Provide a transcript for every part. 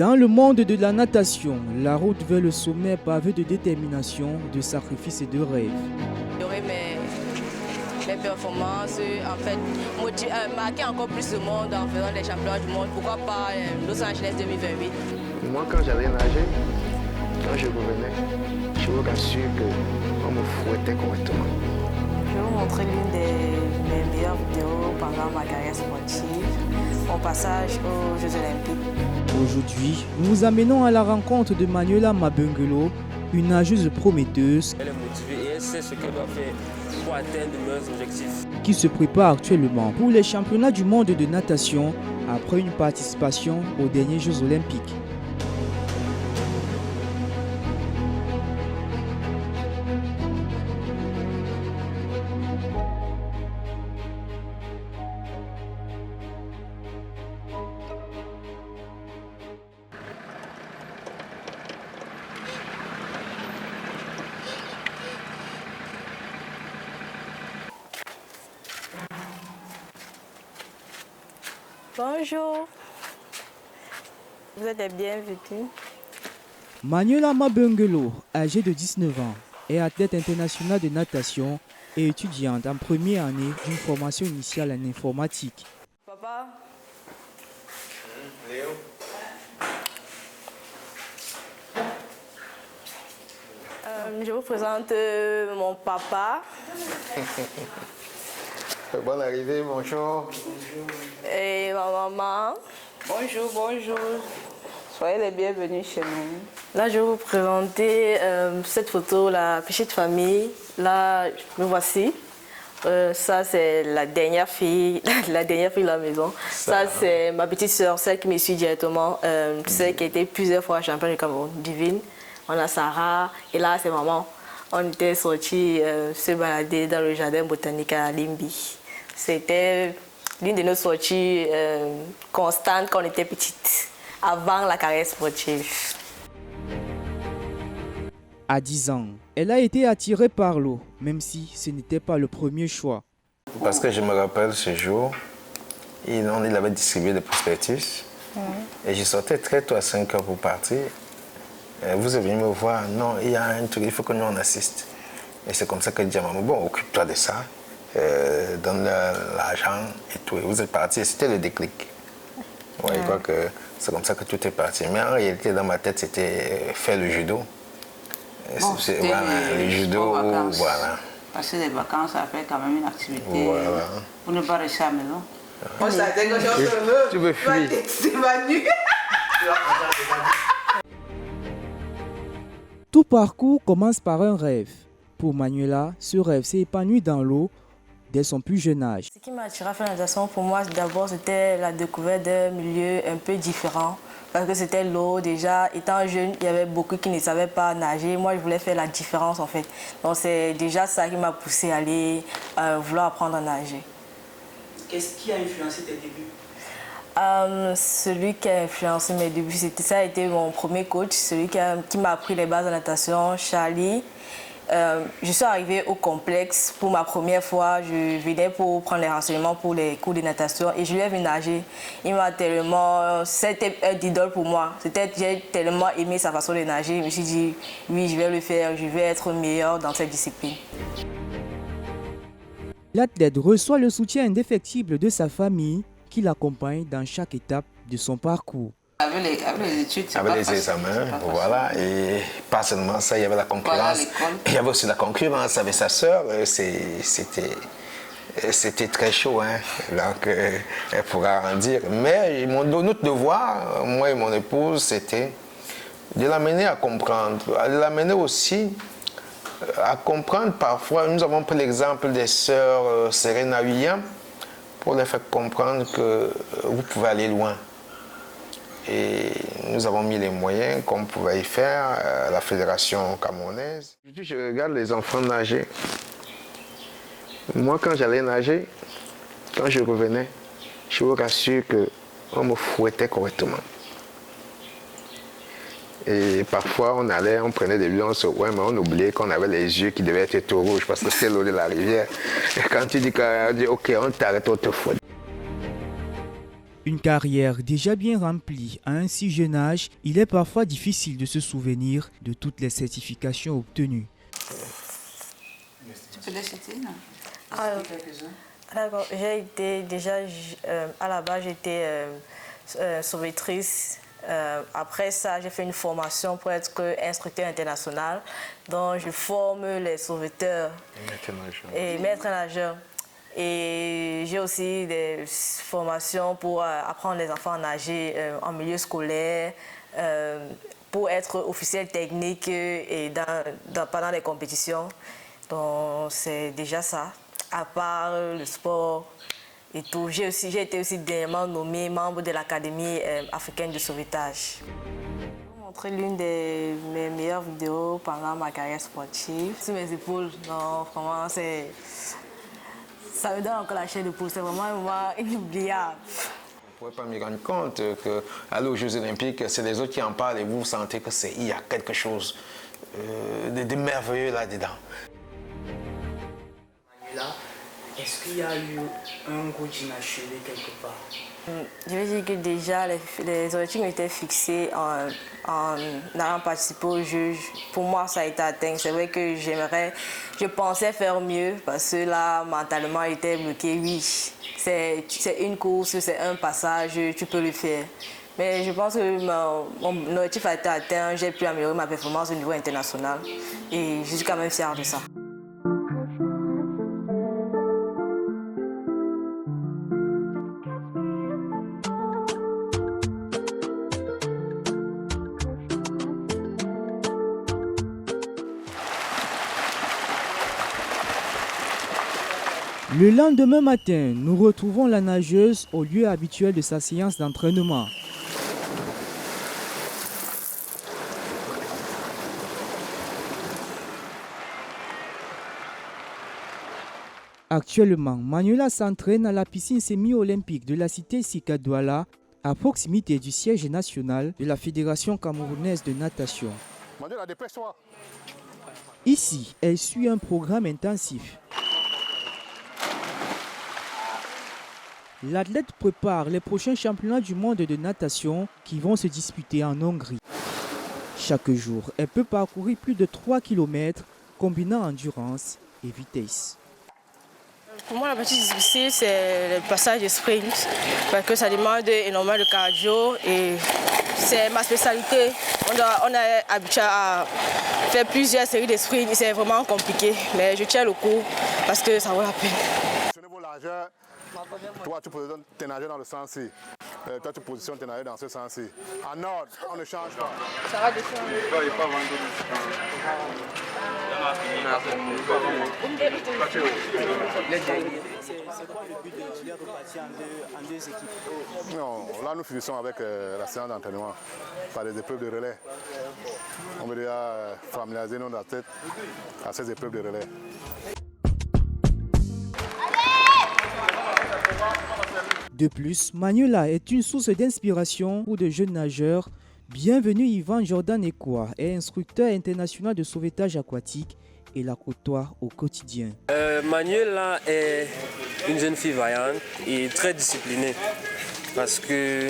Dans le monde de la natation, la route vers le sommet est pavée de détermination, de sacrifices et de rêves. J'aurais mes performances, en fait, marquer encore plus le monde en faisant les championnats du monde. Pourquoi pas Los Angeles 2028. Moi, quand j'allais nager, quand je revenais, je vous rassure qu'on me fouettait correctement. Je vais vous montrer l'une de mes meilleures vidéos pendant ma carrière sportive, mon passage aux Jeux Olympiques. Aujourd'hui, nous vous amenons à la rencontre de Manuela Mabengelo, une nageuse prometteuse. Elle est motivée et elle sait ce qu'elle doit faire pour atteindre de meilleurs objectifs. Qui se prépare actuellement pour les championnats du monde de natation après une participation aux derniers Jeux Olympiques. Bonjour, vous êtes les bienvenus. Manuela Mabengelo, âgée de 19 ans, est athlète internationale de natation et étudiante en première année d'une formation initiale en informatique. Papa. Léo. Je vous présente mon papa. Bonne arrivée, bonjour. Et ma maman. Bonjour, bonjour. Soyez les bienvenus chez nous. Là, je vais vous présenter cette photo, la petite famille. Là, me voici. Ça, c'est la dernière fille de la maison. Ça, c'est ma petite soeur, celle qui me suit directement, celle qui a été plusieurs fois championne du Cameroun, Divine. On a Sarah, et là, c'est maman. On était sortis se balader dans le jardin botanique à Limbi. C'était l'une de nos sorties constantes quand on était petite, avant la carrière sportive. À 10 ans, elle a été attirée par l'eau, même si ce n'était pas le premier choix. Parce que je me rappelle ce jour, il avait distribué des prospectus. Et je sortais très tôt à 5 heures pour partir. Vous êtes venu me voir, non, il y a un truc, il faut que nous on assiste. Et c'est comme ça que je dis à maman, bon, occupe-toi de ça, donne l'argent et tout. Et vous êtes parti, et c'était le déclic. Ouais, je crois que c'est comme ça que tout est parti. Mais en réalité, dans ma tête, c'était faire le judo. Bon, voilà, le judo, voilà. Passer des vacances, ça fait quand même une activité Voilà. pour ne pas rester à la maison. Moi, ça dès que je Tu veux fuir. t'évanouir. Tout parcours commence par un rêve. Pour Manuela, ce rêve s'est épanoui dans l'eau dès son plus jeune âge. Ce qui m'a attiré à faire la natation, pour moi, d'abord, c'était la découverte d'un milieu un peu différent. Parce que c'était l'eau. Déjà, étant jeune, il y avait beaucoup qui ne savaient pas nager. Moi, je voulais faire la différence, en fait. Donc, c'est déjà ça qui m'a poussé à aller vouloir apprendre à nager. Qu'est-ce qui a influencé tes débuts? Celui qui a influencé mes débuts, ça a été mon premier coach, celui qui m'a appris les bases de natation, Charlie. Je suis arrivée au complexe pour ma première fois. Je venais pour prendre les renseignements pour les cours de natation et je lui ai vu nager. Il m'a tellement... C'était un idole pour moi. J'ai tellement aimé sa façon de nager. Je me suis dit, oui, je vais le faire. Je vais être meilleure dans cette discipline. L'athlète reçoit le soutien indéfectible de sa famille qui l'accompagne dans chaque étape de son parcours. Avec les études, c'est Avec pas les facile, examens, c'est pas facile. voilà. Et pas seulement ça, il y avait la concurrence. Voilà, l'école. Il y avait aussi la concurrence avec sa sœur. C'était très chaud, hein. Donc, elle pourra en dire. Mais notre devoir, moi et mon épouse, c'était de l'amener à comprendre, de l'amener aussi à comprendre parfois. Nous avons pris l'exemple des sœurs Serena Williams pour les faire comprendre que vous pouvez aller loin. Et nous avons mis les moyens qu'on pouvait y faire à la fédération camerounaise. Je regarde les enfants nager. Moi, quand j'allais nager, quand je revenais, je vous rassure qu'on me fouettait correctement. Et parfois, on prenait des lions, ouais, mais on oubliait qu'on avait les yeux qui devaient être tout rouges parce que c'était l'eau de la rivière. Et quand tu dis, ok, on t'arrête, on te fouette. Une carrière déjà bien remplie à un si jeune âge, il est parfois difficile de se souvenir de toutes les certifications obtenues. Tu peux l'acheter, non? D'accord, j'ai été déjà, à la base, j'étais sauvetrice. Après ça, j'ai fait une formation pour être instructeur international. Donc, je forme les sauveteurs et maîtres nageurs. Et j'ai aussi des formations pour apprendre les enfants à nager en milieu scolaire, pour être officiel technique et pendant les compétitions. Donc, c'est déjà ça. À part le sport et tout, j'ai été aussi dernièrement nommée membre de l'Académie africaine de sauvetage. Je vais vous montrer l'une de mes meilleures vidéos pendant ma carrière sportive. Sur mes épaules, non, vraiment, ça me donne encore la chair de poule. C'est vraiment un moment inoubliable. On ne pourrait pas me rendre compte qu'aller aux Jeux Olympiques, c'est les autres qui en parlent et vous sentez qu'il y a quelque chose de merveilleux là-dedans. Est-ce qu'il y a eu un goût d'inachevé quelque part? Je veux dire que déjà, les objectifs étaient fixés en allant participer aux Jeux. Pour moi, ça a été atteint. C'est vrai que je pensais faire mieux parce que là, mentalement, j'étais bloqué. Oui, c'est une course, c'est un passage, tu peux le faire. Mais je pense que mon objectif a été atteint. J'ai pu améliorer ma performance au niveau international et je suis quand même fière de ça. Le lendemain matin, nous retrouvons la nageuse au lieu habituel de sa séance d'entraînement. Actuellement, Manuela s'entraîne à la piscine semi-olympique de la cité Sika Douala, à proximité du siège national de la Fédération camerounaise de natation. Manuela, dépêche-toi. Ici, elle suit un programme intensif. L'athlète prépare les prochains championnats du monde de natation qui vont se disputer en Hongrie. Chaque jour, elle peut parcourir plus de 3 km, combinant endurance et vitesse. Pour moi, la partie difficile, c'est le passage de sprint, parce que ça demande énormément de cardio et c'est ma spécialité. On est habitué à faire plusieurs séries de sprints, c'est vraiment compliqué, mais je tiens le coup parce que ça vaut la peine. Ce niveau largeur, toi, tu positionnes tes nageurs dans le sens-ci. Toi, tu positionnes tes nageurs dans ce sens-ci. En ordre, on ne change pas. Ça va descendre. C'est quoi le but de les repartir en deux équipes? Non, là, nous finissons avec la séance d'entraînement par des épreuves de relais. On veut déjà familiariser nos athlètes à ces épreuves de relais. De plus, Manuela est une source d'inspiration pour de jeunes nageurs. Bienvenue Yvan Jordan Ekwa est instructeur international de sauvetage aquatique et la côtoie au quotidien. Manuela est une jeune fille vaillante et très disciplinée parce que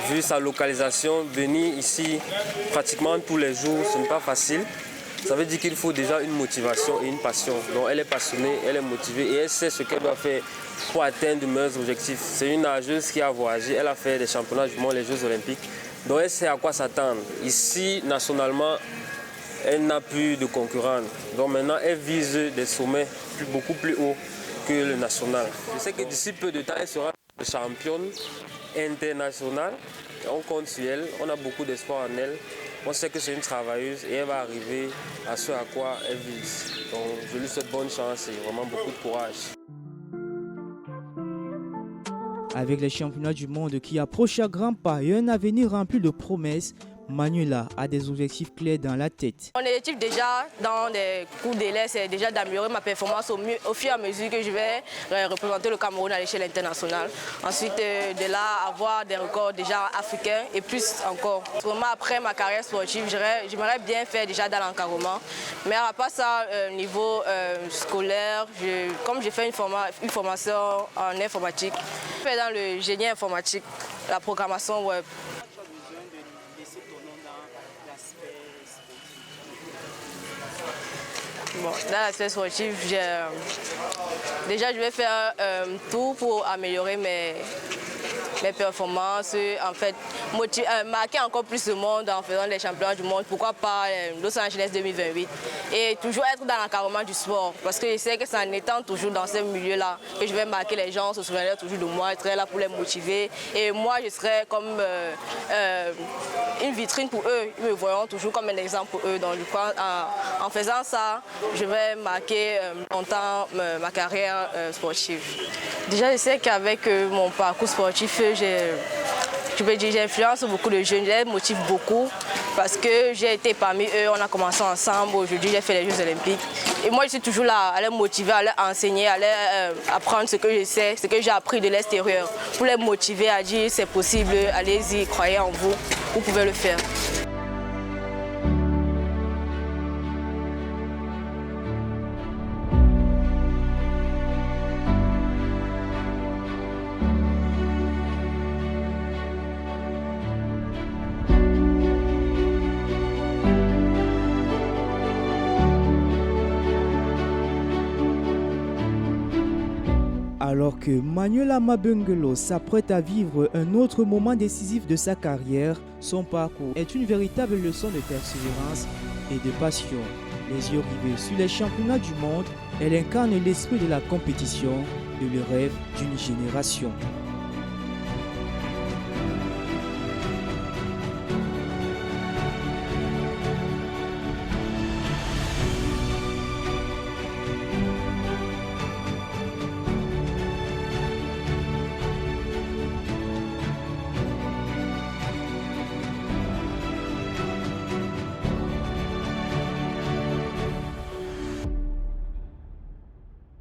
vu sa localisation, venir ici pratiquement tous les jours, ce n'est pas facile. Ça veut dire qu'il faut déjà une motivation et une passion. Donc elle est passionnée, elle est motivée et elle sait ce qu'elle doit faire pour atteindre de meilleurs objectifs. C'est une nageuse qui a voyagé, elle a fait des championnats du monde, les Jeux Olympiques. Donc elle sait à quoi s'attendre. Ici, nationalement, elle n'a plus de concurrents. Donc maintenant, elle vise des sommets beaucoup plus hauts que le national. Je sais que d'ici peu de temps, elle sera championne internationale. On compte sur elle, on a beaucoup d'espoir en elle. On sait que c'est une travailleuse et elle va arriver à ce à quoi elle vise. Donc je lui souhaite bonne chance et vraiment beaucoup de courage. Avec les championnats du monde qui approchent à grands pas et un avenir rempli de promesses, Manuela a des objectifs clairs dans la tête. Mon objectif déjà dans les cours délais, c'est déjà d'améliorer ma performance au fur et à mesure que je vais représenter le Cameroun à l'échelle internationale. Ensuite, de là, avoir des records déjà africains et plus encore. Vraiment, après ma carrière sportive, j'aimerais bien faire déjà dans l'encadrement. Mais à part ça, niveau scolaire, comme j'ai fait une formation en informatique, je fais dans le génie informatique, la programmation web. Bon, dans l'aspect sportif, déjà je vais faire tout pour améliorer mes performances, en fait, marquer encore plus le monde en faisant les championnats du monde, pourquoi pas Los Angeles 2028. Et toujours être dans l'encadrement du sport, parce que je sais que c'est en étant toujours dans ce milieu-là que je vais marquer les gens, se souviendront toujours de moi, être là pour les motiver. Et moi, je serai comme une vitrine pour eux, ils me verront toujours comme un exemple pour eux. Donc, en faisant ça, je vais marquer longtemps ma carrière sportive. Déjà, je sais qu'avec mon parcours sportif, j'influence beaucoup de jeunes, je les motive beaucoup parce que j'ai été parmi eux, on a commencé ensemble, aujourd'hui j'ai fait les Jeux Olympiques. Et moi je suis toujours là à les motiver, à les enseigner, à les apprendre ce que je sais, ce que j'ai appris de l'extérieur, pour les motiver à dire c'est possible, allez-y, croyez en vous, vous pouvez le faire. Alors que Manuela Mabengelo s'apprête à vivre un autre moment décisif de sa carrière, son parcours est une véritable leçon de persévérance et de passion. Les yeux rivés sur les championnats du monde, elle incarne l'esprit de la compétition et le rêve d'une génération.